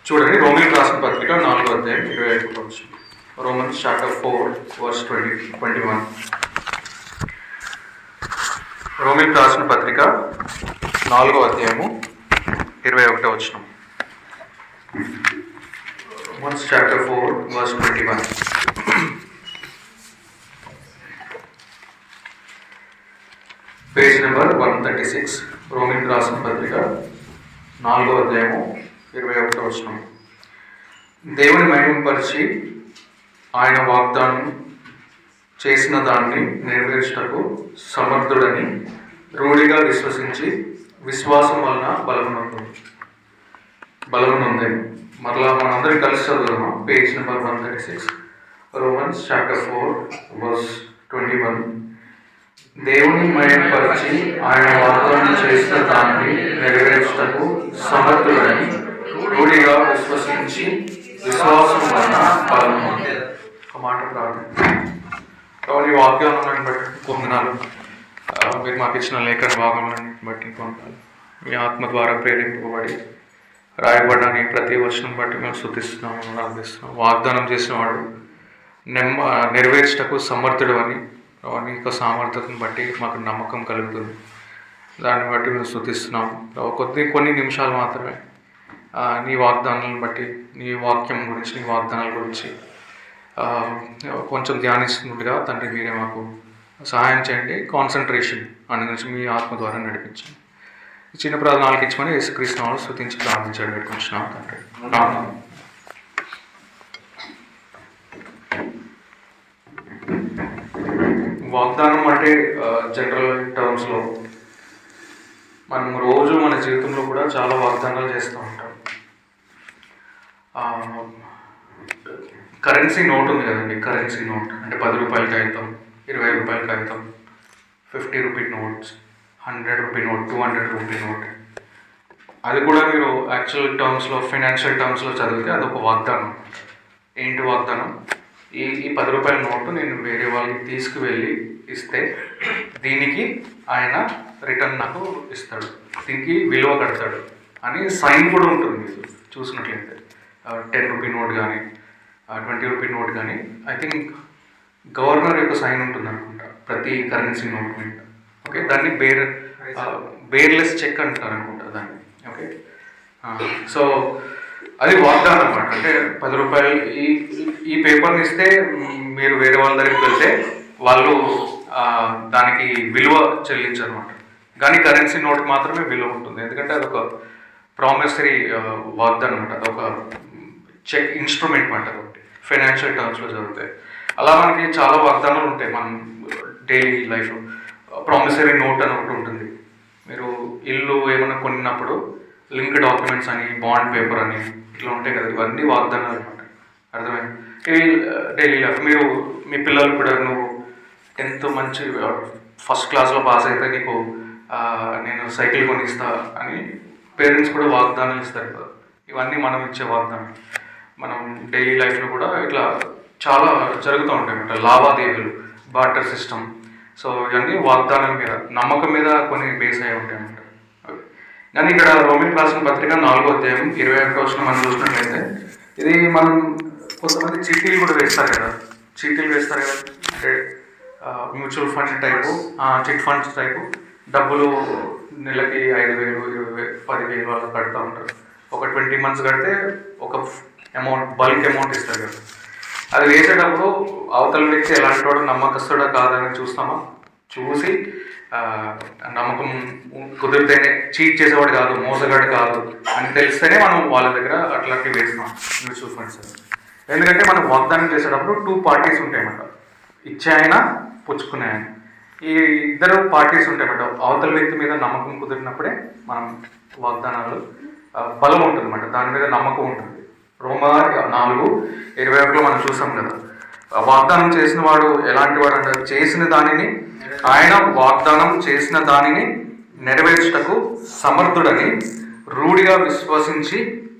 చూడండి, రోమిలకు రాసిన పత్రిక 4వ అధ్యాయం 25వ వచనం. Romans chapter 4 verse 21. రోమిలకు రాసిన పత్రిక 4వ అధ్యాయము 21వ వచనం. Romans chapter 4 verse 21. Page number 136. రోమిలకు రాసిన పత్రిక 4వ అధ్యాయము 21వ వచనం. దేవుని మహిమపరిచి ఆయన వాగ్దానం చేసిన దాన్ని నెరవేర్చుటకు సమర్థుడని రూఢిగా విశ్వసించి విశ్వాసం వలన బలమునంది. మరలా మనందరం కలిసి చదువుదాం. Page number 136. Romans chapter 4 verse 21. దేవుని మహిమపరిచి ఆయన వాగ్దానం చేసిన దాన్ని నెరవేర్చుటకు సమర్థుడని రూఢిగా విశ్వసించి విశ్వాసం వలన బలమునంది. ఒక మాట ప్రార్థన. కాబట్టి ఈ వాగ్దానాలను బట్టి పొందనాలు, మీరు మాకు ఇచ్చిన లేఖన భాగంలోని బట్టి పొందాలి. మీ ఆత్మ ద్వారా ప్రేరేపింపబడి రాయబడ్డాని ప్రతి వచనం బట్టి మేము స్తుతిస్తున్నాము, ప్రార్థిస్తున్నాము. వాగ్దానం చేసిన వాడు నెరవేర్చటకు సమర్థుడు అని నీ యొక్క సామర్థ్యతను బట్టి మాకు నమ్మకం కలుగుతుంది. దాన్ని బట్టి మేము స్తుతిస్తున్నాము. కొన్ని నిమిషాలు మాత్రమే నీ వాగ్దానాలను బట్టి, నీ వాక్యం గురించి, నీ వాగ్దానాల గురించి కొంచెం ధ్యానిస్తున్నట్టుగా తండ్రి మీరే మాకు సహాయం చేయండి. కాన్సన్ట్రేషన్ అనే నుంచి మీ ఆత్మ ద్వారా నడిపించండి. చిన్న ప్రార్థనలకు ఇచ్చమని యేసుక్రీస్తు నామములో స్తుతించి ప్రార్థించడం పెట్టుకుంటున్నాం తండ్రి. వాగ్దానం అంటే జనరల్ టర్మ్స్లో మనం రోజు మన జీవితంలో కూడా చాలా వాగ్దానాలు చేస్తూ ఉంటాం. కరెన్సీ నోట్ ఉంది కదండి, కరెన్సీ నోట్ అంటే 10 రూపాయల కాగితం, 20 రూపాయల కాగితం, 50 rupee notes, 100 rupee note, 200 rupee note. అది కూడా మీరు యాక్చువల్ టర్మ్స్లో, ఫైనాన్షియల్ టర్మ్స్లో చదివితే అదొక వాగ్దానం. ఏంటి వాగ్దానం? ఈ 10 రూపాయల నోటు నేను వేరే వాళ్ళకి తీసుకువెళ్ళి ఇస్తే దీనికి ఆయన రిటర్న్ నాకు ఇస్తాడు, దీనికి విలువ కడతాడు అని సైన్ కూడా ఉంటుంది. మీరు చూసినట్లయితే 10 రూపీ నోట్ కానీ 20 రూపీ నోట్ కానీ ఐ థింక్ గవర్నర్ యొక్క సైన్ ఉంటుంది అనుకుంటా ప్రతి కరెన్సీ నోట్ మీద. ఓకే, దాన్ని బేర్లెస్ చెక్ అంటారు అనుకుంటా దాన్ని. ఓకే, సో అది వాగ్దానం అన్నమాట. అంటే 10 రూపాయలు ఈ పేపర్ని ఇస్తే మీరు వేరే వాళ్ళ దగ్గరికి వెళ్తే వాళ్ళు దానికి విలువ చెల్లించరు అనమాట. కానీ కరెన్సీ నోట్ మాత్రమే విలువ ఉంటుంది, ఎందుకంటే అదొక ప్రామిసరీ వాగ్దానం అనమాట. అదొక చెక్ ఇన్స్ట్రుమెంట్ అంటారు ఒకటి ఫైనాన్షియల్ టర్మ్స్లో చదివితే. అలా మనకి చాలా వాగ్దానాలు ఉంటాయి మనం డైలీ లైఫ్లో. ప్రామిసరీ నోట్ అని ఒకటి ఉంటుంది. మీరు ఇల్లు ఏమైనా కొన్నప్పుడు లింక్ డాక్యుమెంట్స్ అని, బాండ్ పేపర్ అని ఇట్లా ఉంటాయి కదా, ఇవన్నీ వాగ్దానాలు అనమాట. అర్థమైంది? ఇవి డైలీ లైఫ్. మీరు మీ పిల్లలు కూడా, నువ్వు 10th మంచి ఫస్ట్ క్లాస్లో పాస్ అయితే నీకు నేను సైకిల్ కొనిస్తా అని పేరెంట్స్ కూడా వాగ్దానాలు ఇస్తారు కదా. ఇవన్నీ మనం ఇచ్చే వాగ్దానం. మనం డైలీ లైఫ్లో కూడా ఇట్లా చాలా జరుగుతూ ఉంటాయి అన్నమాట, లావాదేవీలు, బార్టర్ సిస్టమ్. సో ఇవన్నీ వాగ్దానం మీద, నమ్మకం మీద కొన్ని బేస్ అయి ఉంటాయి అన్నమాట. కానీ ఇక్కడ రోమిలకు రాసిన పత్రిక 4వ అధ్యాయం 21వ వచనం మనం చూసినట్లయితే, ఇది మనం కొంతమంది చీటీలు కూడా వేస్తారు కదా, చీటీలు వేస్తారు కదా, అంటే mutual fund type, chit funds type. డబ్బులు నెలకి 5,000, 20,000, 10,000 వాళ్ళు కడుతూ ఉంటారు. ఒక 20 months కడితే ఒక అమౌంట్, బల్క్ అమౌంట్ ఇస్తారు కదా. అది వేసేటప్పుడు అవతల వ్యక్తి ఎలాంటి వాడు, నమ్మకస్తుడా కాదని చూస్తామా? చూసి నమ్మకం కుదిరితేనే, చీట్ చేసేవాడు కాదు, మోసగాడు కాదు అని తెలిస్తేనే మనం వాళ్ళ దగ్గర అట్లాంటివి వేస్తాం మ్యూచువల్ ఫండ్స్. ఎందుకంటే మనం వాగ్దానం చేసేటప్పుడు 2 parties ఉంటాయన్నమాట, ఇచ్చే ఆయన, పుచ్చుకునే ఆయన. ఈ 2 parties ఉంటాయన్నమాట. అవతల వ్యక్తి మీద నమ్మకం కుదిరినప్పుడే మనం వాగ్దానాలు బలం ఉంటుంది అన్నమాట, దాని మీద నమ్మకం ఉంటుంది. రోమా 4:21 మనం చూసాం కదా, వాగ్దానం చేసిన వాడు ఎలాంటి వాడు అంటే, చేసిన దానిని, ఆయన వాగ్దానం చేసిన దానిని నెరవేర్చుటకు సమర్థుడని రూఢిగా విశ్వసించి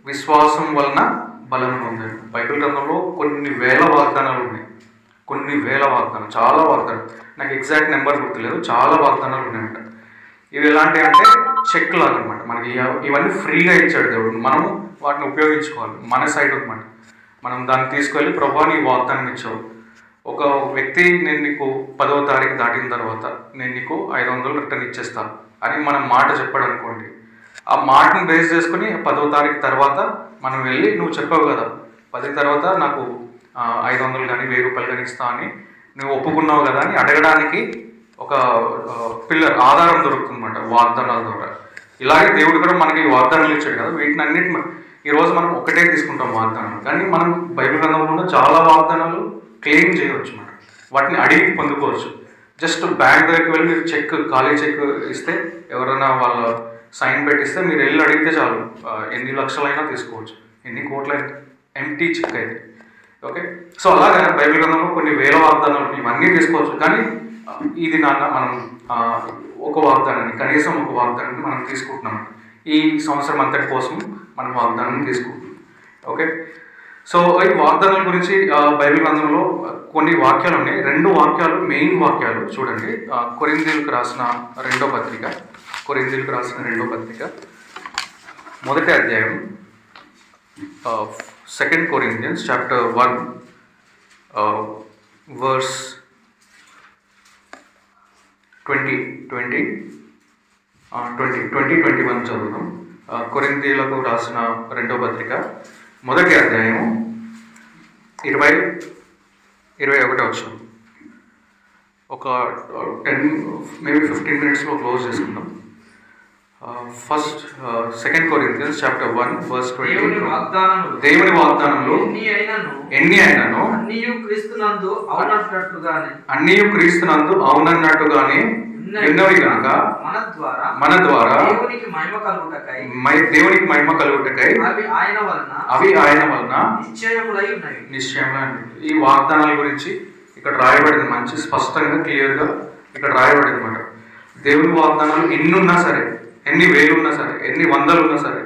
విశ్వాసం వలన బలం పొందాడు. బైబిల్ గ్రంథంలో కొన్ని వేల వాగ్దానాలు ఉన్నాయి, కొన్ని వేల వాగ్దానాలు, చాలా వాగ్దానాలు. నాకు ఎగ్జాక్ట్ నెంబర్ గుర్తులేదు, చాలా వాగ్దానాలు ఉన్నాయంట. ఇవి ఎలాంటివి అంటే చెక్ లాగా అనమాట. మనకి ఇవన్నీ ఫ్రీగా ఇచ్చాడు దేవుడు. మనము వాటిని ఉపయోగించుకోవాలి. మన సైడ్ అనమాట. మనం దాన్ని తీసుకెళ్ళి ప్రభువా నీ వాగ్దానం ఇచ్చావు, ఒక వ్యక్తి నేను నీకు 10వ తారీఖు దాటిన తర్వాత నేను నీకు 500 రిటర్న్ ఇచ్చేస్తాను అని మనం మాట చెప్పాడు అనుకోండి. ఆ మాటను బేస్ చేసుకుని 10వ తారీఖు తర్వాత మనం వెళ్ళి నువ్వు చెప్పావు కదా 10 తర్వాత నాకు 500 కానీ 1000 రూపాయలు కానీ ఇస్తా అని నువ్వు ఒప్పుకున్నావు కదా అని అడగడానికి ఒక పిల్లర్ ఆధారం దొరుకుతుంది అన్నమాట వాగ్దానాల ద్వారా. ఇలాగే దేవుడు కూడా మనకి వాగ్దానాలు ఇచ్చాడు కదా, వీటిని అన్నిటి ఈరోజు మనం ఒకటే తీసుకుంటాం వాగ్దానాలు, కానీ మనం బైబిల్ గ్రంథంలో చాలా వాగ్దానాలు క్లెయిమ్ చేయవచ్చు అన్నమాట. వాటిని అడిగి పొందుకోవచ్చు. జస్ట్ బ్యాంక్ దగ్గరికి వెళ్ళి మీరు చెక్, ఖాళీ చెక్ ఇస్తే ఎవరైనా వాళ్ళ సైన్ పెట్టిస్తే మీరు వెళ్ళి అడిగితే చాలు, ఎన్ని లక్షలైనా తీసుకోవచ్చు, ఎన్ని కోట్లైనా, ఎంటీ చెక్ అయితే. ఓకే, సో అలాగే బైబిల్ గ్రంథంలో కొన్ని వేల వాగ్దానాలు ఇవన్నీ తీసుకోవచ్చు, కానీ ఇది నాన్న మనం ఒక వాగ్దానాన్ని, కనీసం ఒక వాగ్దానాన్ని మనం తీసుకుంటున్నాం. ఈ సంవత్సరం అంతటి కోసం మనం వాగ్దానాన్ని తీసుకుంటున్నాం. ఓకే, సో ఈ వాగ్దానాల గురించి బైబిల్ గ్రంథంలో కొన్ని వాక్యాలు ఉన్నాయి. 2 వాక్యాలు మెయిన్ వాక్యాలు చూడండి. కొరింథీయులకు రాసిన 2వ పత్రిక, కొరింథీయులకు రాసిన 2వ పత్రిక 1వ అధ్యాయం, 2 Corinthians చాప్టర్ 1 వర్స్ 20-21 చదువుదాం. కొరింథీయులకు రాసిన 2వ పత్రిక 1వ అధ్యాయము 20-21 వచనం. ఒక 10-15 మినిట్స్లో క్లోజ్ చేసుకుందాం. First 2 Corinthians chapter 1 verse 20. దేవుని వాగ్దానములు ఎన్ని అయినను అన్నియు క్రీస్తునందు అవునన్నట్టుగానే ఉన్నవి కనుక మన ద్వారా దేవునికి మహిమ కలుగుటకై అవి ఆయన వలన నిశ్చయములై ఉన్నవి. ఈ వాగ్దానాల గురించి ఇక్కడ రాయబడింది, మంచి స్పష్టంగా క్లియర్గా ఇక్కడ రాయబడింది అన్నమాట. దేవుని వాగ్దానాలు ఎన్ని ఉన్నా సరే, ఎన్ని వేలు ఉన్నా సరే, ఎన్ని వందలు ఉన్నా సరే,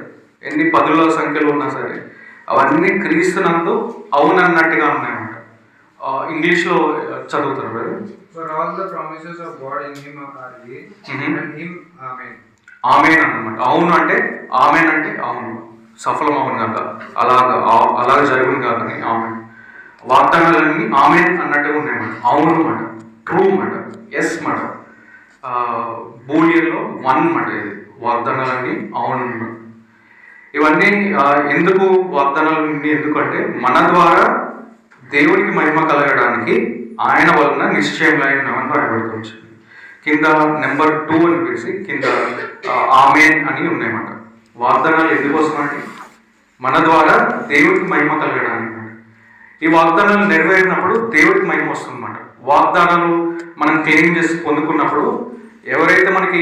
ఎన్ని 10ల సంఖ్యలో ఉన్నా సరే, అవన్నీ క్రీస్తునందు అవునన్నట్టుగా ఉన్నాయన్నమాట. ఇంగ్లీష్లో చదువుతారు కదా, ఆమేన్ అన్నమాట. అవును అంటే ఆమేన్ అంటే అవును, సఫలం అవును కాక, అలాగ జరుగును కాకని ఆమేన్. వాగ్దానాలన్నీ ఆమేన్ అన్నట్టుగా ఉన్నాయన్నమాట. అవును మాట, ట్రూ మాట, ఎస్ మాట. బూలియన్లో 1 మాట. ఇది వాగ్దానాలన్నీ అవును. ఇవన్నీ ఎందుకు వాగ్దానాలన్నీ ఎందుకంటే మన ద్వారా దేవునికి మహిమ కలగడానికి ఆయన వలన నిశ్చయములైనవని రాయబడుతుంది. కింద నెంబర్ 2 అని పిలిచి కింద ఆమేన్ అని ఉన్నాయన్నమాట. వాగ్దానాలు ఎందుకోసం అంటే మన ద్వారా దేవుడికి మహిమ కలగడానికి. ఈ వాగ్దానాలు నెరవేరినప్పుడు దేవుడికి మహిమ వస్తుందన్నమాట. వాగ్దానాలు మనం క్లెయిమ్ చేసి పొందుకున్నప్పుడు ఎవరైతే మనకి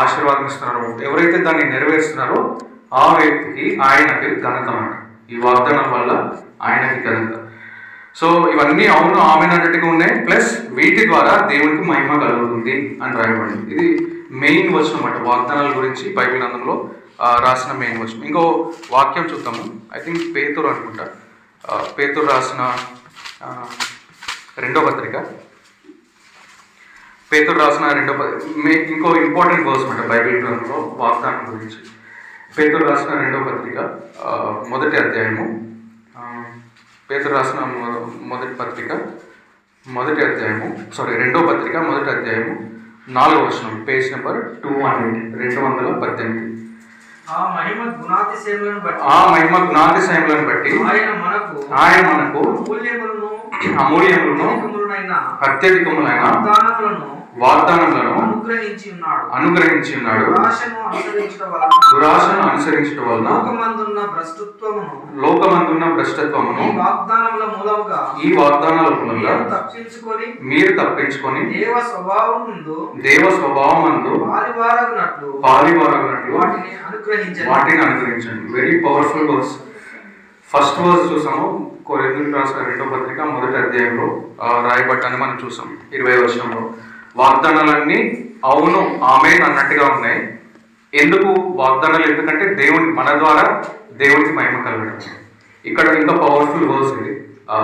ఆశీర్వాదం ఇస్తున్నారో, ఎవరైతే దాన్ని నెరవేరుస్తున్నారో ఆ వ్యక్తికి, ఆయనకి ఘనత అన్నమాట. ఈ వాగ్దానం వల్ల ఆయనకి ఘనత. సో ఇవన్నీ అవును ఆమేన్ అన్నట్టుగా ఉన్నాయి, ప్లస్ వీటి ద్వారా దేవునికి మహిమ కలుగుతుంది అని రాయబడింది. ఇది మెయిన్ వచనం అన్నమాట. వాగ్దానాల గురించి బైబిల్ గ్రంథంలో రాసిన మెయిన్ వచనం. ఇంకో వాక్యం చూద్దాము. ఐ థింక్ పేతురు అనుకుంటా. పేతురు రాసిన 2వ పత్రిక, పేతురు రాసిన 2వ ఇంకో ఇంపార్టెంట్ వర్స్ అన్నమాట బైబిల్ గ్రంథంలో వాగ్దానం గురించి. పేతురు రాసిన 2వ పత్రిక 1వ అధ్యాయము, పేతురు రాసిన 2వ పత్రిక 1వ అధ్యాయము 4వ వచనం, పేజ్ నెంబర్ 218. ఆ మహిమ గుణాతిశయములను బట్టి ఆయన మనకు అమూల్యములను అత్యధికములైన వాగ్దానములను అనుగ్రహించి ఉన్నాడు. దురాశను అనుసరించడం వలన లోకమందున్న భ్రష్టత్వమును ఈ వాగ్దానాల మూలంగా మీరు తప్పించుకొని దేవ స్వభావమందు పాలివారగునట్లు వాటిని అనుగ్రహించండి. Very powerful verse. First verse చూసాము కొరింథీయులకు రాసిన 2వ పత్రిక 1వ అధ్యాయంలో రాయబడ్డాన్ని మనం చూసాం 20వ వచనంలో. వాగ్దానాలన్నీ అవును ఆమేన్ అన్నట్టుగా ఉన్నాయి. ఎందుకు వాగ్దానాలు? ఎందుకంటే మన ద్వారా దేవునికి మహిమ కలగడం. ఇక్కడ ఇంకా పవర్ఫుల్ వర్స్ ఇది.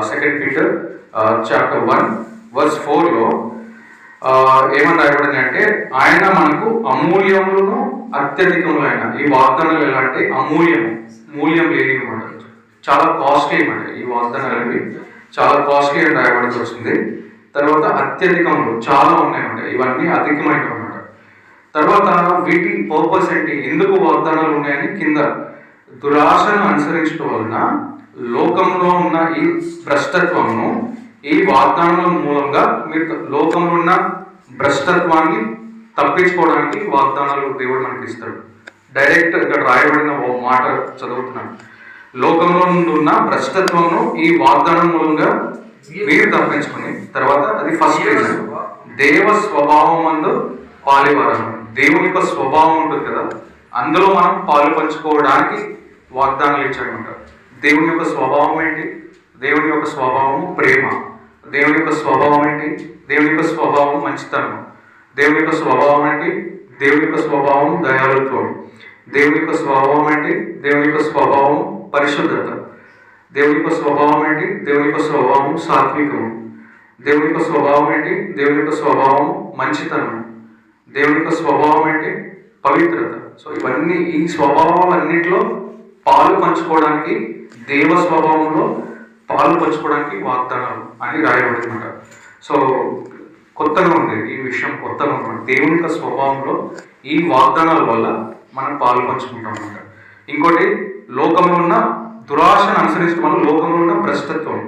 2 Peter చాప్టర్ 1 వర్స్ 4లో ఏమని రాయబడింది అంటే ఆయన మనకు అమూల్యములను అత్యధికములైన, ఈ వాగ్దానాలు ఎలా అంటే అమూల్యము, మూల్యం లేని అనమాట, చాలా కాస్ట్లీ అనమాట. ఈ వాగ్దానాలు అనేవి చాలా కాస్ట్లీ అని రాయబడి వచ్చింది. తర్వాత అత్యధికంలో చాలా ఉన్నాయన్నమాట, ఇవన్నీ అధికమైన అనమాట. తర్వాత వీటి పర్పస్ ఏంటి, ఎందుకు వాగ్దానాలు ఉన్నాయని కింద దురాశను అనుసరించడం వలన లోకంలో ఉన్న ఈ భ్రష్టత్వమును ఈ వాగ్దానాల మూలంగా మీరు లోకంలో ఉన్న భ్రష్టత్వాన్ని తప్పించుకోవడానికి వాగ్దానాలు దేవుడు మనకి ఇస్తాడు. డైరెక్ట్ ఇక్కడ రాయబడిన ఓ మాట చదువుతున్నాను. లోకంలో ఉన్న భ్రష్టత్వమును ఈ వాగ్దానం మూలంగా మీరు తప్పించుకొని, తర్వాత అది ఫస్ట్ రీజన్, దేవ స్వభావం అందు పాలివారం. దేవుని యొక్క స్వభావం ఉంటుంది కదా, అందులో మనం పాలు పంచుకోవడానికి వాగ్దానాలు ఇచ్చాడనమాట. దేవుని యొక్క స్వభావం ఏంటి? దేవుని యొక్క స్వభావం ప్రేమ. దేవుని యొక్క స్వభావం ఏంటి? దేవుని యొక్క స్వభావం మంచితనం. దేవుని యొక్క స్వభావం ఏంటి? దేవుని యొక్క స్వభావం దయాళుత్వం. దేవుని యొక్క స్వభావం ఏంటి? దేవుని యొక్క స్వభావం పరిశుద్ధత. దేవుని యొక్క స్వభావం ఏంటి? దేవుని యొక్క స్వభావం సాత్వికము. దేవుని యొక్క స్వభావం ఏంటి? దేవుని యొక్క స్వభావం మంచితనం. దేవుని యొక్క స్వభావం ఏంటి? పవిత్రత. సో ఇవన్నీ, ఈ స్వభావాలన్నింటిలో పాలు పంచుకోవడానికి, దేవ స్వభావంలో పాలు పంచుకోవడానికి వాగ్దానాలు అని రాయబడిందన్నమాట. సో కొత్తగా ఉంది ఈ విషయం, కొత్తగా ఉంది. దేవుని యొక్క స్వభావంలో ఈ వాగ్దానాల వల్ల మనం పాలు పంచుకుంటాం అన్నమాట. ఇంకోటి, లోకంలో ఉన్న దురాశను అనుసరించడం వల్ల లోకంలో ఉన్న భ్రష్టత్వం.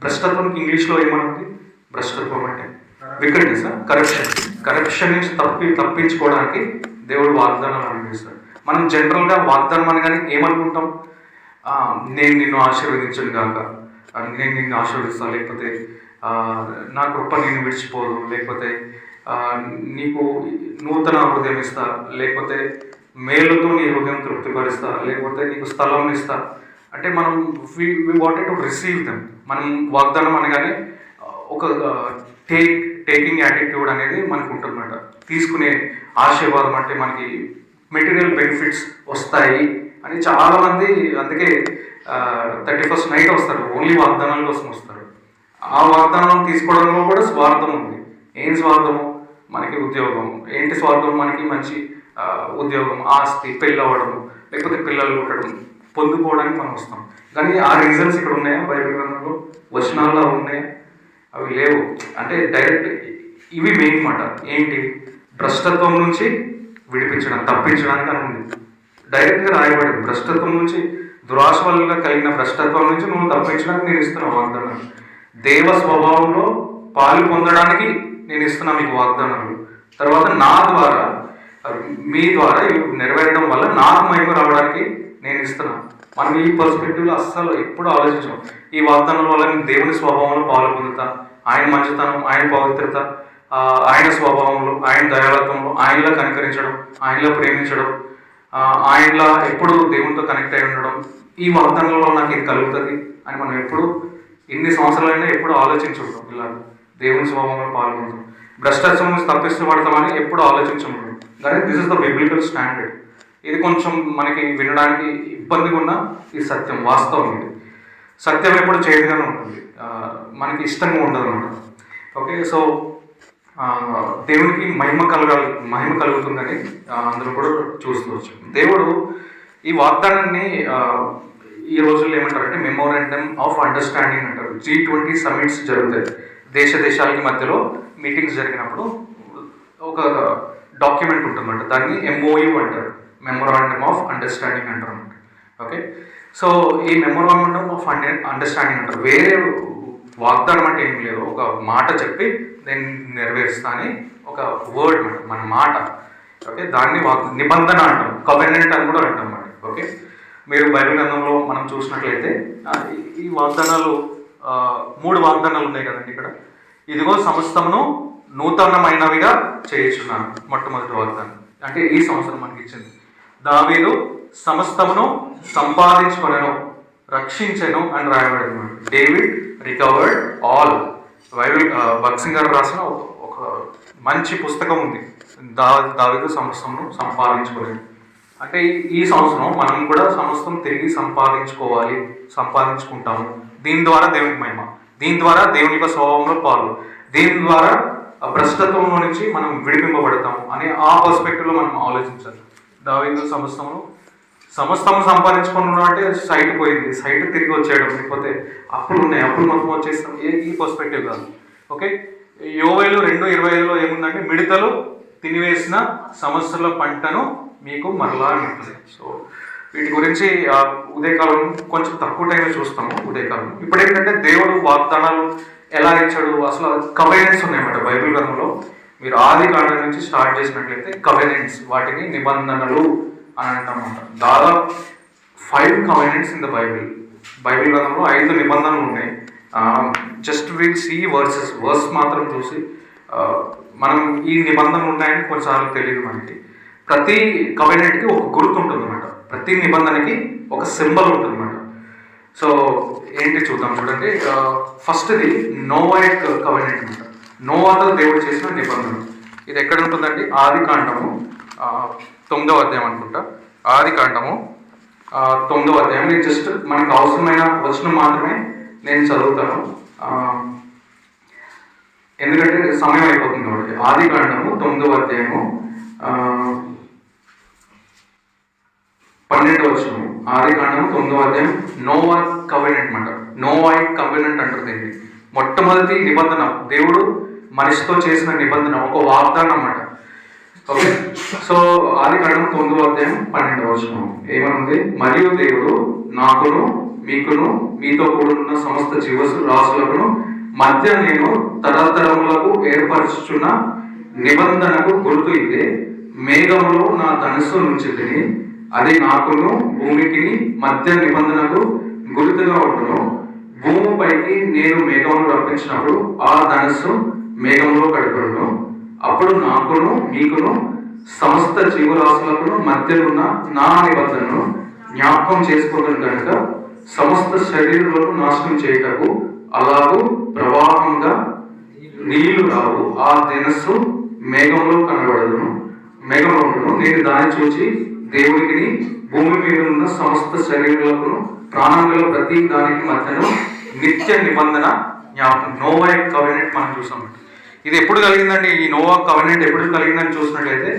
భ్రష్టత్వానికి ఇంగ్లీష్లో ఏమనుంది? భ్రష్టత్వం అంటే వికర్నెస్, కరప్షన్ నుంచి తప్పించుకోవడానికి దేవుడు వాగ్దానాలు అనుభవిస్తాడు. మనం జనరల్గా వాగ్దానం అనగానే ఏమనుకుంటాం? నేను నిన్ను ఆశీర్వదించను గాక, నేను నిన్ను ఆశీర్వదిస్తాను, లేకపోతే నా కృప నేను విడిచిపోదు, లేకపోతే నీకు నూతన హృదయం ఇస్తా, లేకపోతే మేలుతో నీ హృదయం తృప్తిపరుస్తా, లేకపోతే నీకు స్థలం ఇస్తా. అంటే మనం we wanted to receive them. మనం వాగ్దానం అనగానే ఒక టేకింగ్ యాటిట్యూడ్ అనేది మనకు ఉంటుందన్నమాట. తీసుకునే ఆశీర్వాదం అంటే మనకి మెటీరియల్ బెనిఫిట్స్ వస్తాయి అని చాలామంది, అందుకే 31st నైట్ వస్తారు, ఓన్లీ వాగ్దానాల కోసం వస్తారు. ఆ వాగ్దానం తీసుకోవడంలో కూడా స్వార్థం ఉంది. ఏం స్వార్థము? మనకి ఉద్యోగం. ఏంటి స్వార్థం? మనకి మంచి ఉద్యోగం, ఆస్తి, పెళ్ళి అవ్వడము, లేకపోతే పిల్లలు పుట్టడం, పొందుకోవడానికి మనం వస్తాం. కానీ ఆ రీజన్స్ ఇక్కడ ఉన్నాయా? బైబిల్ గ్రంథంలో వచనాల్లో ఉన్నాయా? అవి లేవు. అంటే డైరెక్ట్ ఇవి మెయిన్ మాట. ఏంటి? భ్రష్టత్వం నుంచి విడిపించడం, తప్పించడానికి అని ఉంది. డైరెక్ట్గా రాయబడింది. భ్రష్టత్వం నుంచి, దురాశ వల్ల కలిగిన భ్రష్టత్వం నుంచి నువ్వు తప్పించడానికి నేను ఇస్తున్నా వాగ్దానాలు. దేవ స్వభావంలో పాలు పొందడానికి నేను ఇస్తున్నా మీకు వాగ్దానాలు. తర్వాత నా ద్వారా, మీ ద్వారా నెరవేరడం వల్ల నాకు మహిమ రావడానికి నేను ఇస్తున్నా. మనం ఈ పర్స్పెక్టివ్లో అస్సలు ఎప్పుడు ఆలోచించాం. ఈ వాగ్దానాల వల్ల నేను దేవుని స్వభావంలో పాలు పొందుతా, ఆయన మంచితనం, ఆయన పవిత్రత, ఆయన స్వభావంలో, ఆయన దయాళత్వంలో, ఆయనలో కనికరించడం, ఆయనలో ప్రేమించడం, ఆయనలా ఎప్పుడు దేవునితో కనెక్ట్ అయి ఉండడం, ఈ వాగ్దానాలలో నాకు ఇది కలుగుతుంది అని మనం ఎప్పుడు, ఇన్ని సంవత్సరాలైనా ఎప్పుడు ఆలోచించుంటాం. ఇలా దేవుని స్వభావంలో పాల్గొంటాం, భ్రష్టాచారం నుంచి తప్పిస్తపడతామని ఎప్పుడు ఆలోచించుంటాం. కానీ this is the biblical standard. ఇది కొంచెం మనకి వినడానికి ఇబ్బందిగా ఉన్న ఈ సత్యం, వాస్తవం. ఇది సత్యం ఎప్పుడు చేదుగానే ఉంటుంది, మనకి ఇష్టంగా ఉండదు అన్నమాట. ఓకే, సో దేవునికి మహిమ కలుగుతుందని అందరూ కూడా చూసుకోవచ్చు. దేవుడు ఈ వాగ్దానాన్ని ఈ రోజుల్లో ఏమంటారంటే మెమోరాండం ఆఫ్ అండర్స్టాండింగ్ అంటారు. G20 సమిట్స్ జరుగుతాయి, దేశాలకి మధ్యలో మీటింగ్స్ జరిగినప్పుడు ఒక డాక్యుమెంట్ ఉంటుందన్నమాట. దాన్ని MOU అంటారు, మెమోరాండం ఆఫ్ అండర్స్టాండింగ్ అంటారు అన్నమాట. ఓకే, సో ఈ మెమోరాండం ఆఫ్ అండర్స్టాండింగ్ అంటారు. వేరే వాగ్దానం అంటే ఏం లేదు, ఒక మాట చెప్పి నేను నెరవేరుస్తా అని ఒక వర్డ్ మన మాట. ఓకే, దాన్ని నిబంధన అంటాం, కవెనెంట్ అని కూడా అంటాం అన్నమాట. ఓకే, మీరు బైబిల్ గ్రంథంలో మనం చూసినట్లయితే ఈ వాగ్దానాలు 3 వాగ్దానాలు ఉన్నాయి కదండి ఇక్కడ. ఇదిగో సమస్తమును నూతనమైనవిగా చేయుచున్నాను, మొట్టమొదటి వాగ్దానం. అంటే ఈ సంవత్సరం మనకి ఇచ్చింది. దావీదు సమస్తమును సంపాదించుకొనెను, రక్షించెను అని రాయబడింది. David recovered all. బైబిల్ భక్సింగ్ గారు రాసిన ఒక మంచి పుస్తకం ఉంది, దావీదు సమస్తమును సంపాదించుకోలేదు. అంటే ఈ సంవత్సరం మనం కూడా సమస్తం తిరిగి సంపాదించుకుంటాము. దీని ద్వారా దేవునికి మహిమ, దీని ద్వారా దేవుని యొక్క స్వభావంలో పాలు, దీని ద్వారా భ్రష్టత్వంలో నుంచి మనం విడిపింపబడతాము అని ఆ పర్స్పెక్టివ్లో మనం ఆలోచించాలి. దావీదు సమస్తమును సమస్తము సంపాదించుకున్నాం అంటే సైట్ పోయింది, సైట్ తిరిగి వచ్చేయడం, లేకపోతే అప్పులు ఉన్నాయి, అప్పులు మొత్తం వచ్చేస్తాం, ఈ పర్స్పెక్టివ్ కాదు. ఓకే, యోవేలు 2:25లో ఏముందంటే మిడతలు తినివేసిన సంవత్సరాల పంటను మీకు మరలా నింపుతాయి. సో వీటి గురించి ఉదయకాలం కొంచెం తక్కువ టైంలో చూస్తాము. ఉదయకాలం ఇప్పుడు ఏంటంటే దేవుడు వాగ్దానాలు ఎలా ఇచ్చాడు, అసలు కవెనెంట్స్ ఉన్నాయన్నమాట బైబిల్ గ్రంథంలో. మీరు ఆది కాండం నుంచి స్టార్ట్ చేసినట్లయితే కవెనెంట్స్, వాటిని నిబంధనలు అని అంటామన్నమాట. దాదాపు 5 కవెనెంట్స్ ఇన్ ద బైబిల్ గ్రంథంలో 5 నిబంధనలు ఉన్నాయి. జస్ట్ విల్ సీ వర్స్ మాత్రం చూసి మనం ఈ నిబంధనలు ఉన్నాయని కొన్నిసార్లు తెలియదు మనకి. ప్రతి కవెనెంట్కి ఒక గుర్తు ఉంటుంది అన్నమాట, ప్రతి నిబంధనకి ఒక సింబల్ ఉంటుంది అన్నమాట. సో ఏంటి చూద్దాం, చూడండి. ఫస్ట్ది నోవాయిక్ కవెనెంట్ అనమాట. నోవాతో దేవుడు చేసిన నిబంధన. ఇది ఎక్కడ ఉంటుందండి? ఆది కాండము 9వ అధ్యాయం అనుకుంటా. ఆది కాండము 9వ అధ్యాయం. నేను జస్ట్ మనకు అవసరమైన వచనం మాత్రమే నేను చదువుతాను, ఎందుకంటే సమయం అయిపోతుంది కాబట్టి. ఆది కాండము 9వ అధ్యాయము 12వ వచనం. ఆది కాండము 9వ అధ్యాయం నోవాయిక్ కవెనెంట్ అనమాట. నోవాయిక్ కవెనెంట్ అంటారు దీన్ని. మొట్టమొదటి నిబంధన, దేవుడు మనిషితో చేసిన నిబంధన, ఒక వాగ్దానం అన్నమాట. ఓకే, సో ఆది కాండము 9వ అధ్యాయం 12వ వచనం ఏమనుంది? మరియు దేవుడు నాకును మీకును మీతో కూడున్న సమస్త రాసులకు మధ్య నేను తరతరములకు ఏర్పరచుచున్న నిబంధనకు గుర్తు ఇదే, మేఘములో నా ధనుస్సు నుంచి తిని అది నాకును భూమికి మధ్య నిబంధనకు గుర్తుగా ఉంటును. భూమిపైకి నేను మేఘమును రప్పించినప్పుడు ఆ ధనుస్సు మేఘంలో కడపడును. అప్పుడు నాకును మీకును సమస్త జీవరాశులకు మధ్యనున్న నా నిబంధనను జ్ఞాపకం చేసుకోవడం కనుక సమస్త శరీరాలను నాశనం చేయటకు అలాగూ ప్రవాహంగా నీళ్లు రావు. ఆ ధనుస్సు మేఘంలో కనబడదును, మేఘంలో ఉండును. నేను దాన్ని చూచి దేవునికి భూమి మీద ఉన్న సమస్త శరీరాలకు ప్రాణం గల ప్రతి దానికి మధ్యను నిత్య నిబంధన జ్ఞాపకం. నోవాయిక్ కవెనెంట్ మనం చూసాం. ఇది ఎప్పుడు కలిగిందండి? ఈ నోవాయిక్ కవెనెంట్ ఎప్పుడు కలిగిందని చూసినట్లయితే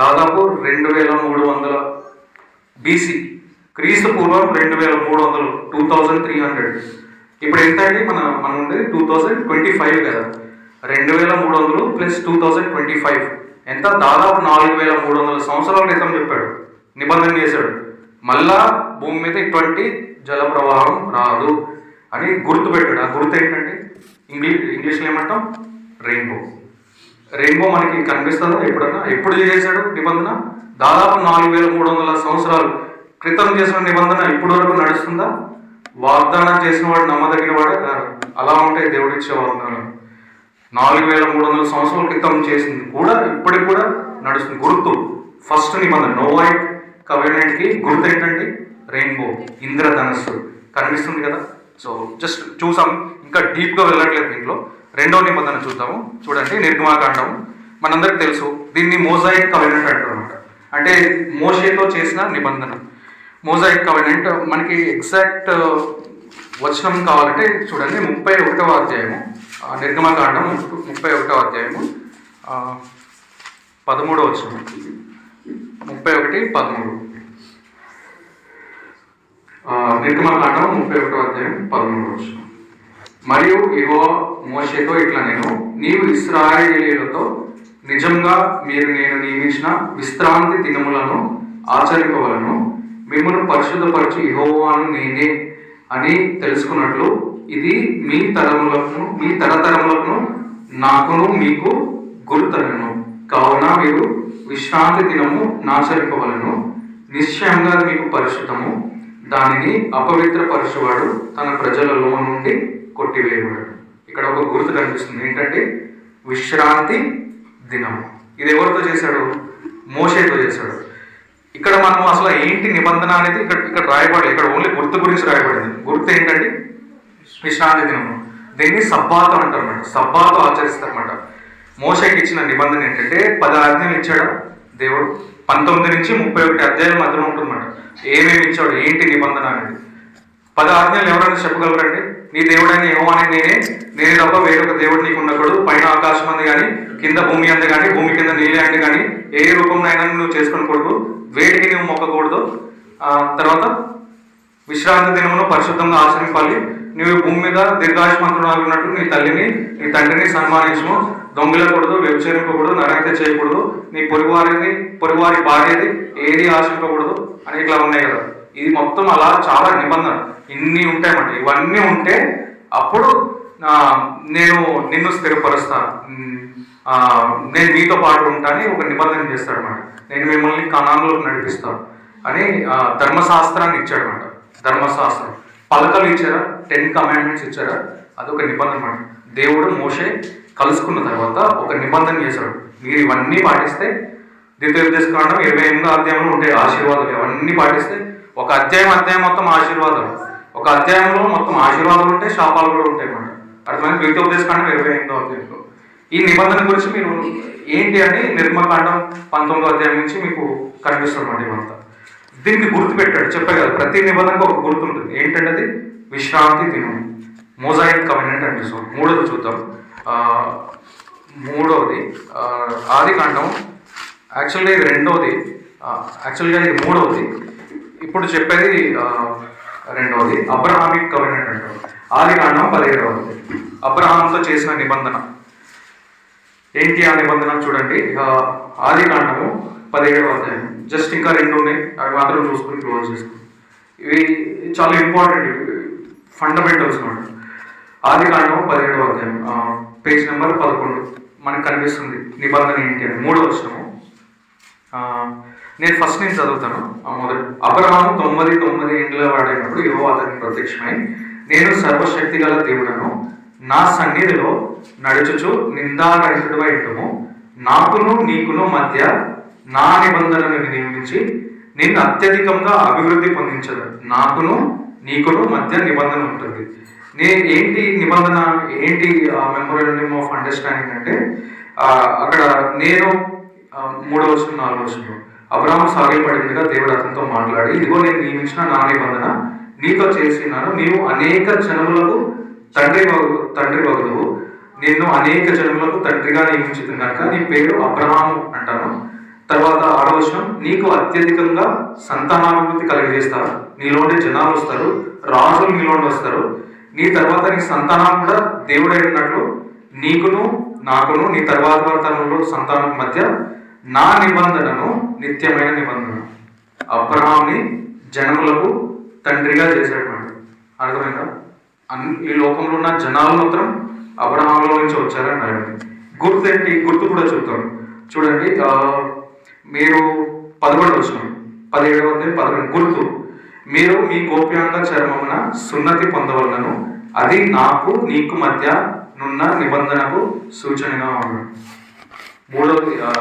దాదాపు 2300 BC, క్రీస్తు పూర్వం 2300, 2300. ఇప్పుడు ఎంత అండి? మనం ఉండేది 2025 కదా. 2300 ప్లస్ 2025 ఎంత? దాదాపు 4300 సంవత్సరాల క్రితం చెప్పాడు, నిబంధన చేశాడు. మళ్ళా భూమి మీద ఇటువంటి జల ప్రవాహం రాదు అని గుర్తు పెట్టాడు. ఆ గుర్తు ఏంటంటే ఇంగ్లీష్లో ఏమంటాం? రెయిన్బో మనకి కనిపిస్తుందా ఎప్పుడన్నా? ఎప్పుడు చేశాడు నిబంధన? దాదాపు 4300 సంవత్సరాలు క్రితం చేసిన నిబంధన ఇప్పటి వరకు నడుస్తుందా? వాగ్దానం చేసిన వాడు నమ్మదగిన వాడే కాదు. అలా ఉంటాయి దేవుడిచ్చే వాగ్దానం. 4300 సంవత్సరాల క్రితం చేసింది కూడా ఇప్పటికి కూడా నడుస్తుంది. గుర్తు ఫస్ట్ నిబంధన నోవాయిక్ కవెనెంట్కి గుర్తు ఏంటంటే రెయిన్బో, ఇంద్రధనస్సు కనిపిస్తుంది కదా. సో జస్ట్ చూసాం, ఇంకా డీప్గా వెళ్ళట్లేదు దీంట్లో. రెండవ నిబంధన చూద్దాము. చూడండి, నిర్గమాకాండం మనందరికి తెలుసు. దీన్ని మోజాయిక్ కవెనెంట్ అంటారు అనమాట. అంటే మోషేతో చేసిన నిబంధన. మోజాయిక్ కవెనెంట్ మనకి ఎగ్జాక్ట్ వచనం కావాలంటే చూడండి, 31వ అధ్యాయము నిర్గమాకాండం 31వ అధ్యాయము 13వ వచనం. 31:13 నిర్గమాకాండం 31వ అధ్యాయం 13వ వచనం. మరియు యెహోవా మోషేతో ఇట్లా నేను నీవు ఇశ్రాయేలీయులతో నిజంగా మీరు నేను నియమించిన విశ్రాంతి దినములను ఆచరింపవలను, మిమ్మల్ని పరిశుద్ధపరచు యెహోవాను నేనే అని తెలుసుకున్నట్లు ఇది మీ తరతరములకు నాకును మీకు గుర్తును. కావున మీరు విశ్రాంతి దినము నాచరింపవలను, నిశ్చయంగా మీకు పరిశుద్ధము, దానిని అపవిత్రపరచువాడు తన ప్రజలలో నుండి కొట్టివేయబడు. ఇక్కడ ఒక గుర్తు కనిపిస్తుంది ఏంటంటే విశ్రాంతి దినము. ఇది ఎవరితో చేశాడు? మోషేతో చేశాడు. ఇక్కడ మనం అసలు ఏంటి నిబంధన అనేది ఇక్కడ రాయబడలేదు. ఇక్కడ ఓన్లీ గుర్తు గురించి రాయబడింది. గుర్తు ఏంటంటే విశ్రాంతి దినము. దీన్ని సబ్బాతు అంటారు అన్నమాట. సబ్బాతు ఆచరిస్తారన్నమాట. మోషేకి ఇచ్చిన నిబంధన ఏంటంటే 10 ఆజ్ఞలు ఇచ్చాడు దేవుడు. 19 నుంచి 31 అధ్యాయుల మధ్యలో ఉంటుందన్నమాట. ఏమేమి ఇచ్చాడు, ఏంటి నిబంధన అనేది. 10 ఆజ్ఞలు ఎవరైనా చెప్పగలరండి? నీ దేవుడైన యెహోవానే నేనే తప్ప వేరొక దేవుడు నీకు ఉండకూడదు. పైన ఆకాశం అంది కానీ, కింద భూమి అంది కానీ, భూమి కింద నీళ్ళే అంది కానీ, ఏ రూపంలో అయినా నువ్వు చేసుకోకూడదు. వేటికి నువ్వు మొక్కకూడదు, తర్వాత విశ్రాంతి దినమును పరిశుద్ధంగా ఆచరింపాలి. నీవు భూమి మీద దీర్ఘాయుష్మంతుడు ఉన్నట్టు నీ తల్లిని నీ తండ్రిని సన్మానించము, దొంగిలకూడదు, వ్యభిచరింపకూడదు, నరహత్య చేయకూడదు, నీ పొరుగువారి భార్యది ఏది ఆశింపకూడదు అని ఇట్లా ఉన్నాయి కదా. ఇది మొత్తం అలా చాలా నిబంధన ఇన్ని ఉంటాయన్నమాట. ఇవన్నీ ఉంటే అప్పుడు నేను నిన్ను స్థిరపరుస్తాను, నేను మీతో పాటు ఉంటానని ఒక నిబంధన చేస్తాడు అన్నమాట. నేను మిమ్మల్ని కనాన్లోకి నడిపిస్తాను అని ధర్మశాస్త్రాన్ని ఇచ్చాడు అన్నమాట. ధర్మశాస్త్రం పలకలు ఇచ్చారా, 10 కమాండ్మెంట్స్ ఇచ్చారా, అదొక నిబంధన అన్నమాట. దేవుడు మోషే కలుసుకున్న తర్వాత ఒక నిబంధన చేశాడు. మీరు ఇవన్నీ పాటిస్తే ద్వితీయోపదేశకాండం 28వ అధ్యాయంలో ఉంటాయి ఆశీర్వాదాలు. ఇవన్నీ పాటిస్తే ఒక అధ్యాయం మొత్తం ఆశీర్వాదాలు, ఒక అధ్యాయంలో మొత్తం ఆశీర్వాదాలు ఉంటాయి, శాపాలు కూడా ఉంటాయి అన్నమాట. అర్థమైంది? ద్వితీయోపదేశకాండం 28వ అధ్యాయంలో ఈ నిబంధన గురించి మీరు ఏంటి అని నిర్మకాండం 19వ అధ్యాయం నుంచి మీకు కనిపిస్తుంది అన్నమాట. ఇవంతా దీనికి గుర్తు పెట్టాడు. చెప్పే కదా, ప్రతి నిబంధనకు ఒక గుర్తు ఉంటుంది. ఏంటంటే అది విశ్రాంతి దినం, మోజాయిక్ కవెనెంట్ అంటే. సో మూడోది చూద్దాం. మూడవది ఆదికాండం. యాక్చువల్గా ఇది రెండవది, యాక్చువల్గా ఇది మూడవది. ఇప్పుడు చెప్పేది రెండవది. అబ్రహామిక్ కవెనెంట్ అంటారు. ఆదికాండం 17వ అబ్రహాంతో చేసిన నిబంధన. ఏంటి ఆ నిబంధన చూడండి. ఆదికాండము 17వ అధ్యాయం. జస్ట్ ఇంకా 2 ఉన్నాయి, అవి మాత్రం చూసుకుని క్లోజ్ చేసుకుని. ఇవి చాలా ఇంపార్టెంట్, ఫండమెంటల్స్ అన్నమాట. ఆదికాండం 17వ అధ్యాయం, పేజ్ నెంబర్ 11 మనకు కనిపిస్తుంది నిబంధన ఏంటి అని. 3వ వచనము. నేను ఫస్ట్ నుంచి చదువుతాను. మొదటి. అబ్రహాము 99 ఏండ్ల వాడైనప్పుడు యెహోవా అతనికి ప్రత్యక్షమై, నేను సర్వశక్తి గల దేవుడను, నా సన్నిధిలో నడుచుచు నిందారహితుడివై ఉంటుము, నాకును నీకును మధ్య నా నిబంధనను నియమించి నిన్ను అత్యధికంగా అభివృద్ధి పొందించదు. నాకును నీకును మధ్య నిబంధన ఉంటుంది. ఏంటి నిబంధన, ఏంటి మెమోరాండం ఆఫ్ అండర్స్టాండింగ్ అంటే అక్కడ నేను 3వ వచనం 4వ వచనం. అబ్రహాము సాగిలపడినగా దేవుడు అతనితో మాట్లాడి, ఇదిగో నేను నియమించిన నా నిబంధన నీతో చేసినాను, నీవు అనేక జనములకు తండ్రి వగదువు, నిన్ను అనేక జనములకు తండ్రిగా నియమించింది కనుక నీ పేరు అబ్రహాము అంటాను. తర్వాత 6వ వచనం, నీకు అత్యధికంగా సంతానాభివృద్ధి కలిగజేస్తారు, నీలోండి జనాలు వస్తారు, రాజులు నీలోండి వస్తారు, నీ తర్వాత నీ సంతానం కూడా దేవుడై ఉన్నట్లు నీకును నాకును నీ తర్వాత తరంలో సంతానం మధ్య నా నిబంధనను నిత్యమైన నిబంధన. అబ్రహాంని జనములకు తండ్రిగా చేశాడు. అర్థమైందా? ఈ లోకంలో ఉన్న జనాలు మాత్రం అబ్రహాంలో నుంచి వచ్చారని రాయండి. గుర్తు ఏంటి? గుర్తు కూడా చూద్దాం. చూడండి, మీరు 11వ వచనం, 17వ అధ్యాయం 11. గుర్తు, మీరు మీ గోప్యాంగ చర్మమున సున్నతి పొందవలనను, అది నాకు నీకు మధ్య నున్న నిబంధనకు సూచనగా ఉన్నాడు.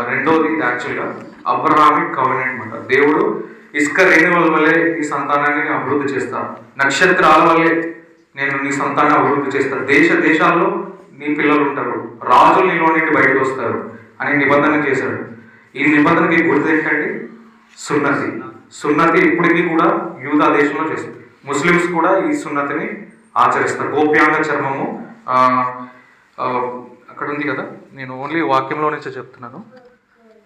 రెండోది యాక్చువల్గా అబ్రహామిక్ కవెనెంట్ అన్నమాట. దేవుడు ఇసుక రేణువుల వల్లే ఈ సంతానాన్ని అభివృద్ధి చేస్తాను, నక్షత్రాల వల్లే నేను నీ సంతానాన్ని అభివృద్ధి చేస్తాను, దేశాల్లో నీ పిల్లలు ఉంటారు, రాజులు నీలో నుండి బయటకు వస్తారు అని నిబంధన చేశాడు. ఈ నిబంధనకి గుర్తు ఏంటంటే సున్నతి. సున్నతి ఇప్పటికీ కూడా యూదా దేశంలో చేస్తారు. ముస్లిమ్స్ కూడా ఈ సున్నతిని ఆచరిస్తారు. గోప్యాంగ చర్మము అక్కడ ఉంది కదా, నేను ఓన్లీ వాక్యంలో నుంచే చెప్తున్నాను.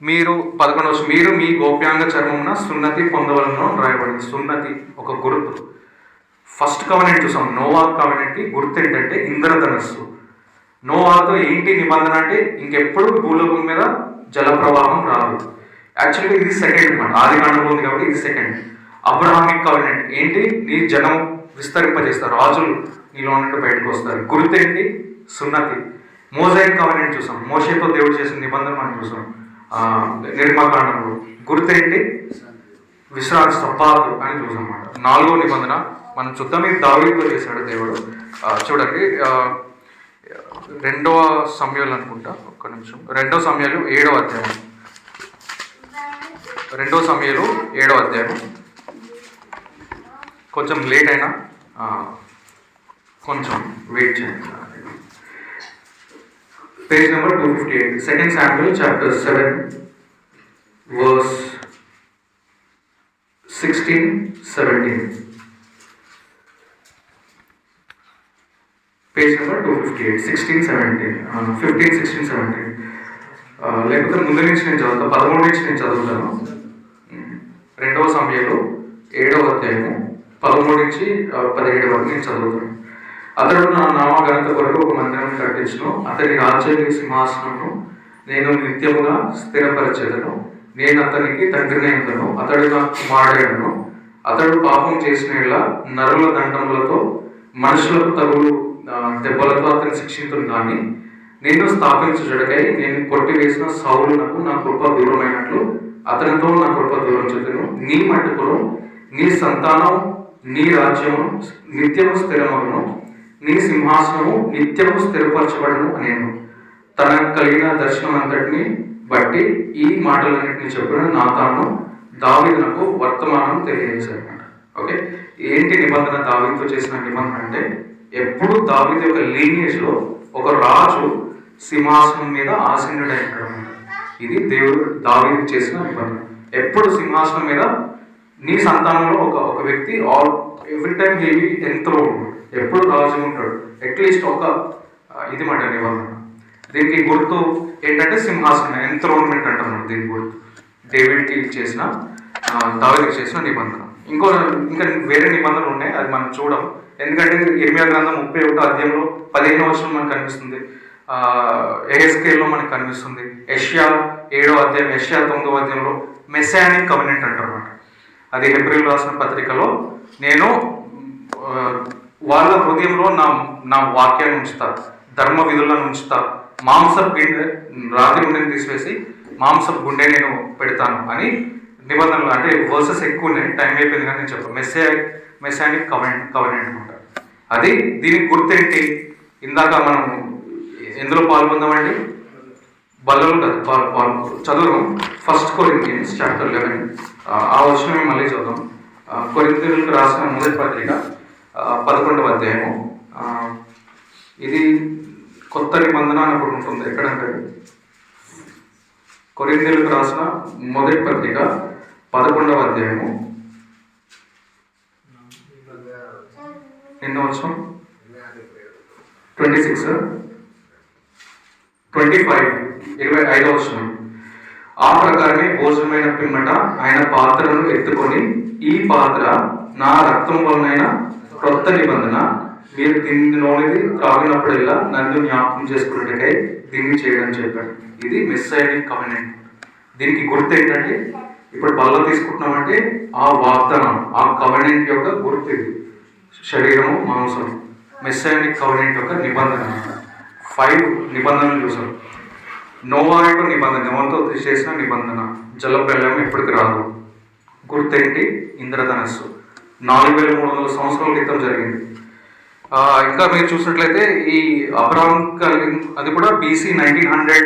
మీరు 11వ, మీరు మీ గోప్యాంగ చర్మమున సున్నతి పొందవలను రాయబడింది. సున్నతి ఒక గుర్తు. ఫస్ట్ కవెనెంట్ చూసాం, నోవా కవెనెంట్కి గుర్తు ఏంటంటే ఇంద్రధనస్సు. నోవాతో ఏంటి నిబంధన అంటే ఇంకెప్పుడు భూలోకం మీద జల ప్రవాహం రాదు. యాక్చువల్గా ఇది సెకండ్ మాట, ఆదికాండంలో ఉంది కాబట్టి ఇది సెకండ్. అబ్రహామిక్ కవెనెంట్ ఏంటి? నీ జనం విస్తరింపజేస్తారు, రాజులు నీలో నుండి బయటకు వస్తారు. గుర్తు ఏంటి? సున్నతి. మోజాయిక్ కవెనెంట్ చూసాం, మోషేతో దేవుడు చేసిన నిబంధన మనం చూసాం నిర్మాకాండంలో. గుర్తు ఏంటి? విశ్రాంతి సబ్బాతు అని చూసాం అన్నమాట. 4వ నిబంధన మనం చూద్దాం. ఇది దావీదుతో చేశాడు దేవుడు. చూడండి, 2వ సమయాలు అనుకుంటా, ఒక్క నిమిషం. 2వ సమయాలు 7వ అధ్యాయం. 2వ సమయాలు 7వ అధ్యాయం. కొంచెం లేట్ అయినా కొంచెం వెయిట్ చేయండి. Page number 258. 2 Samuel chapter 7 verse 16-17. Page number 258, 16-17, 15, 16, 17. లేకపోతే ముందు నుంచి నేను చదువుతాను, 13 నుంచి నేను చదువుతాను. 2వ సమయంలో 7వ అధ్యాయము 13 నుంచి 17 వరకు నేను చదువుతాను. అతడు నా నామఘనత కొరకు ఒక మందిరం కట్టించును, అతని రాజ్య సింహాసనము నేను నిత్యముగా స్థిరపరచెదను. నేను అతనికి తండ్రిని అతను, అతడు నా కుమారుడను. అతడు పాపం చేసిన ఇలా నరుల దండములతో మనుషులకు తగులు దెబ్బలతో అతను శిక్షించును. కానీ నిన్ను స్థాపించుటకై నేను కొట్టివేసిన సౌలునకు నా కృప దూరమైనట్లు అతనితో నా కృప దూరం చెందును. నీ మట్టుకును నీ సంతానం నీ రాజ్యము నిత్యము స్థిరమగును, నీ సింహాసనము నిత్యము స్థిరపరచబడును అనేను. తనకు కలిగిన దర్శనం అంతటిని బట్టి ఈ మాటలన్నింటినీ చెప్పిన నాతాను దావీదునకు వర్తమానం తెలియజేశారన్నమాట. ఓకే, ఏంటి నిబంధన? దావీదుతో చేసిన నిబంధన అంటే ఎప్పుడు దావీదు యొక్క లీనియేజ్లో ఒక రాజు సింహాసనం మీద ఆసీనుడై ఉండడం. ఇది దేవుడు దావీదు చేసిన నిబంధన. ఎప్పుడు సింహాసనం మీద నీ సంతానంలో ఒక వ్యక్తి ఎవ్రీ టైం హెవీ ఎంతో ఎప్పుడు రాజు ఉంటాడు. అట్లీస్ట్ ఒక ఇది మాట నిబంధన. దీనికి గుర్తు ఏంటంటే సింహాసనం, ఎంథ్రోన్మెంట్ అంటారు దీని గుర్తు. డేవిడ్కి చేసిన దావీదుకి చేసిన నిబంధన. ఇంకా వేరే నిబంధనలు ఉన్నాయి, అది మనం చూడం. ఎందుకంటే ఇర్మియా గ్రంథం 31వ అధ్యాయంలో 15వ వచనం మనకు కనిపిస్తుంది, ఎహెజ్కేల్లో మనకు కనిపిస్తుంది. యెషయా 7వ అధ్యాయం, యెషయా 9వ అధ్యాయంలో మెస్సానిక్ కవెనెంట్ అంటారు అన్నమాట. అది హెబ్రీయులు రాసిన పత్రికలో నేను వాళ్ళ హృదయంలో నా వాక్యాన్ని ఉంచుతా, ధర్మ విధులను ఉంచుతా, మాంసపు గుండె రాతి గుండెని తీసివేసి మాంసపు గుండె నేను పెడతాను అని నిబంధనలు. అంటే వర్సెస్ ఎక్కువ ఉన్నాయి, టైం అయిపోయింది కానీ నేను చెప్పాను. మెస్సానిక్ కవెనెంట్ అనమాట. అది దీనికి గుర్తేంటి? ఇందాక మనం ఎందులో పాల్గొందామండి? బల్లలు కదా చదువు. 1 కొరింథియన్స్ చాప్టర్ 11 ఆ వచనం మళ్ళీ చదువుదాం. కొరింథీయులకు రాసిన మొదటి పత్రిక 11వ అధ్యాయము. ఇది కొత్త నిబంధన అని ఒకటి ఉంటుంది. ఎక్కడంటే కొరింథీయులకు రాసిన మొదటి పత్రిక 11వ అధ్యాయము. ఎన్నో వచనం? 26, 25, 25వ వచనం. ఆ ప్రకారమే భోజనమైన పిమ్మట ఆయన పాత్రను ఎత్తుకొని, ఈ పాత్ర నా రక్తం వలనైన క్రొత్త నిబంధన, మీరు దీనిలోనిది త్రాగినప్పుడల్లా నన్ను జ్ఞాపకం చేసుకున్నట్టుకై దీన్ని చేయడం చెప్పాడు. ఇది మెస్సానిక్ కవెనెంట్. దీనికి గుర్తు ఏంటంటే ఇప్పుడు బల్ల తీసుకుంటున్నామంటే ఆ వాగ్దానం, ఆ కవెనెంట్ యొక్క గుర్తు ఇది. శరీరము మాంసం, మెస్సానిక్ కవెనెంట్ యొక్క నిబంధన. 5 నిబంధనలు చూసాం. నోవా యొక్క నిబంధన, నోవాతో చేసిన నిబంధన, జలప్రలయం ఎప్పటికి రాదు. గుర్తేంటి? ఇంద్రధనస్సు 4300 సంవత్సరాల క్రితం జరిగింది. ఇంకా మీరు చూసినట్లయితే ఈ అబ్రహాం అది కూడా BC 1900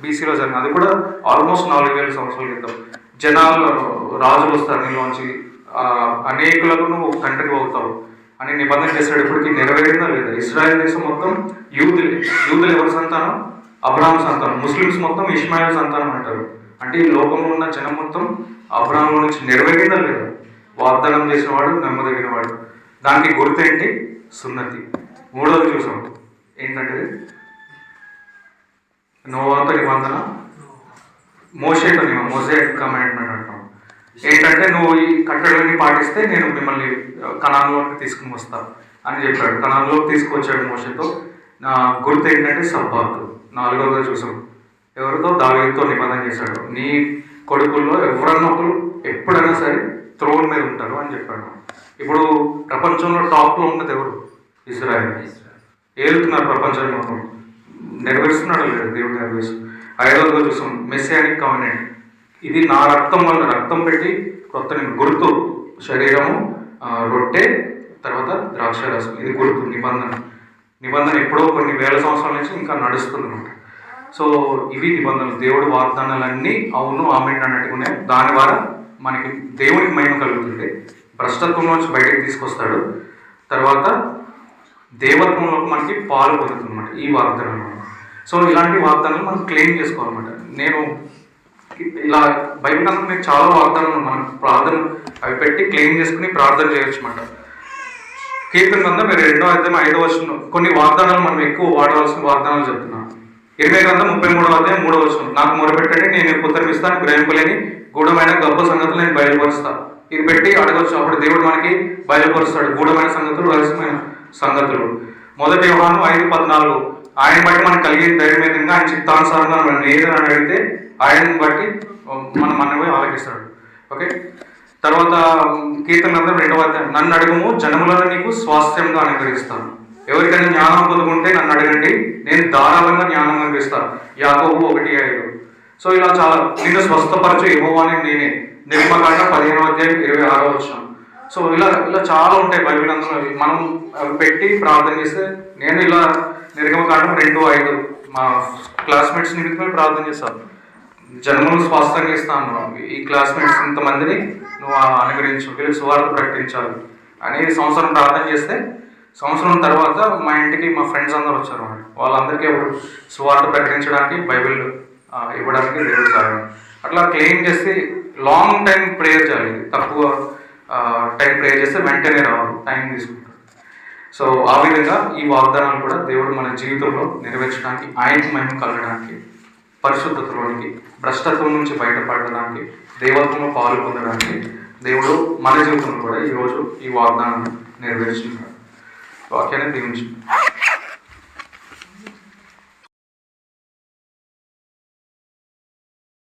BCలో జరిగింది. అది కూడా ఆల్మోస్ట్ 4000 సంవత్సరాల క్రితం. జనాలు రాజులు వస్తారు నీలోంచి, అనేకులకు నువ్వు కంట్రీకి పోతావు అని నిబంధన చేశాడు. ఇప్పటికి నెరవేరిందా లేదా? ఇస్రాయల్ దేశం మొత్తం యూదులు ఎవరి సంతానం? అబ్రహాం సంతానం. ముస్లిమ్స్ మొత్తం ఇష్మాయిల్ సంతానం అంటారు. అంటే ఈ లోకంలో ఉన్న జనం మొత్తం అబ్రహాంలో నుంచి నెరవేరిందా లేదా? వాగ్దానం చేసిన వాడు నమ్మదగిన వాడు. దానికి గుర్తేంటి? సున్నతి. 3వది చూసాం. ఏంటంటే నోవాతో నిబంధన, మోషేతో నిబంధన, మోసేక్ కమాండ్మెంట్ అంటాం. ఏంటంటే నువ్వు ఈ కట్టడలన్నీ పాటిస్తే నేను మిమ్మల్ని కనాన్లోకి తీసుకుని వస్తాను అని చెప్పాడు. కనాన్లోకి తీసుకొచ్చాడు మోషేతో. గుర్తు ఏంటంటే సబ్బాతు. 4వదిగా చూసాం. ఎవరితో? దావీదుతో నిబంధన చేశాడు. నీ కొడుకుల్లో ఎవరన్నా ఒకరు ఎప్పుడైనా సరే త్రోన్ మీద ఉంటారు అని చెప్పాడు. ఇప్పుడు ప్రపంచంలో టాప్లో ఉన్నది ఎవరు? ఇజ్రాయెల్. ఏలుతున్నారు ప్రపంచంలో, నెరవేరుస్తున్నాడు లేదు? దేవుడు నెరవేరుస్తున్నాడు. 5వదిగా చూసాం మెస్సానిక్ కవెనెంట్. ఇది నా రక్తం వల్ల, రక్తం పెట్టి కొత్త గుర్తు. శరీరము, రొట్టె, తర్వాత ద్రాక్షారసం. ఇది గుర్తు, నిబంధన ఎప్పుడో కొన్ని వేల సంవత్సరాల నుంచి ఇంకా నడుస్తుంది అనమాట. సో ఇవి నిబంధనలు. దేవుడు వాగ్దానాలన్నీ అవును ఆమేన్ అన్నట్టుగానే దాని ద్వారా మనకి దేవునికి మహిమ కలుగుతుంది. భ్రష్టత్వం నుంచి బయటకు తీసుకొస్తాడు. తర్వాత దేవత్వంలోకి మనకి పాలు పొందుతుంది అనమాట ఈ వాగ్దానాలు. సో ఇలాంటి వాగ్దానాలు మనం క్లెయిమ్ చేసుకోవాలన్నమాట. నేను ఇలా బైబిల్ అంతా మీకు చాలా వాగ్దానాలు మనం ప్రార్థన అవి పెట్టి క్లెయిమ్ చేసుకుని ప్రార్థన చేయొచ్చు అన్నమాట. కీర్తన గ్రంథం 2వ అధ్యాయం 5వ వచనం కొన్ని వాగ్దానాలు మనం ఎక్కువ వాడవలసిన వాగ్దానాలు చెప్తున్నాను. 20వ గ్రంథం 33వ అధ్యాయం 3వ వచనం. నాకు మొరపెట్టండి, నేను ఉత్తరమిస్తాను, గ్రహింపలేని గూఢమైన గొప్ప సంగతులు నేను బయలుపరుస్తా. ఇది పెట్టి అడగొచ్చు. అప్పుడు దేవుడు మనకి బయలుపరుస్తాడు గూఢమైన సంగతులు, రహస్యమైన సంగతులు. 1 యోహాను 5:14 ఆయన బట్టి మనకు కలిగిన ధైర్యం ఏదైనా ఆయన చిత్తానుసారంగా మనం ఏదైనా అడిగితే ఆయనను బట్టి మనం మనమే ఆలకిస్తాడు. ఓకే. తర్వాత కీర్తన 2వ అధ్యాయం, నన్ను అడుగుము జనములను నీకు స్వాస్థ్యంగా అనుగ్రహిస్తాను. ఎవరికైనా జ్ఞానం పొందుకుంటే నన్ను అడగండి, నేను ధారాళంగా జ్ఞానం అనుగ్రహిస్తాను. యాకోబు 1:5. సో ఇలా చాలా, నిన్ను స్వస్థపరచు యెహోవానే నేనే. నిర్గమకాండం 15వ అధ్యాయం 26వ వచనం. సో ఇలా చాలా ఉంటాయి బైబిల్. అందులో మనం పెట్టి ప్రార్థన చేస్తే, నేను ఇలా నిర్గమకాండం 2:5 మా క్లాస్మేట్స్ నిమిత్తమే ప్రార్థన చేస్తాను. జన్మను స్వాస్థంగా ఇస్తాను, ఈ క్లాస్మేట్స్ ఇంతమందిని నువ్వు అనుగ్రహించు, వీళ్ళకి సువార్త ప్రకటించాలి అని సంవత్సరం ప్రార్థన చేస్తే, సంవత్సరం తర్వాత మా ఇంటికి మా ఫ్రెండ్స్ అందరూ వచ్చారు. వాళ్ళందరికీ సువార్త ప్రకటించడానికి బైబిల్ ఇవ్వడానికి దేవుడు సాయం. అట్లా క్లెయిమ్ చేసి లాంగ్ టైం ప్రేయర్ చేయాలి. తక్కువ టైం ప్రేయర్ చేస్తే వెంటనే రావాలి, టైం తీసుకుంటారు. సో ఆ విధంగా ఈ వాగ్దానాలు కూడా దేవుడు మన జీవితంలో నెరవేర్చడానికి, ఆయనకి మహిమ కలగడానికి, పరిశుద్ధతలోనికి, భ్రష్టత్వం నుంచి బయటపడడానికి, దేవత్వంలో పాలు పొందడానికి దేవుడు మన జీవితంలో కూడా ఈరోజు ఈ వాగ్దానాన్ని నెరవేర్చుకుంటాడు. వాక్యాన్ని దీవించు.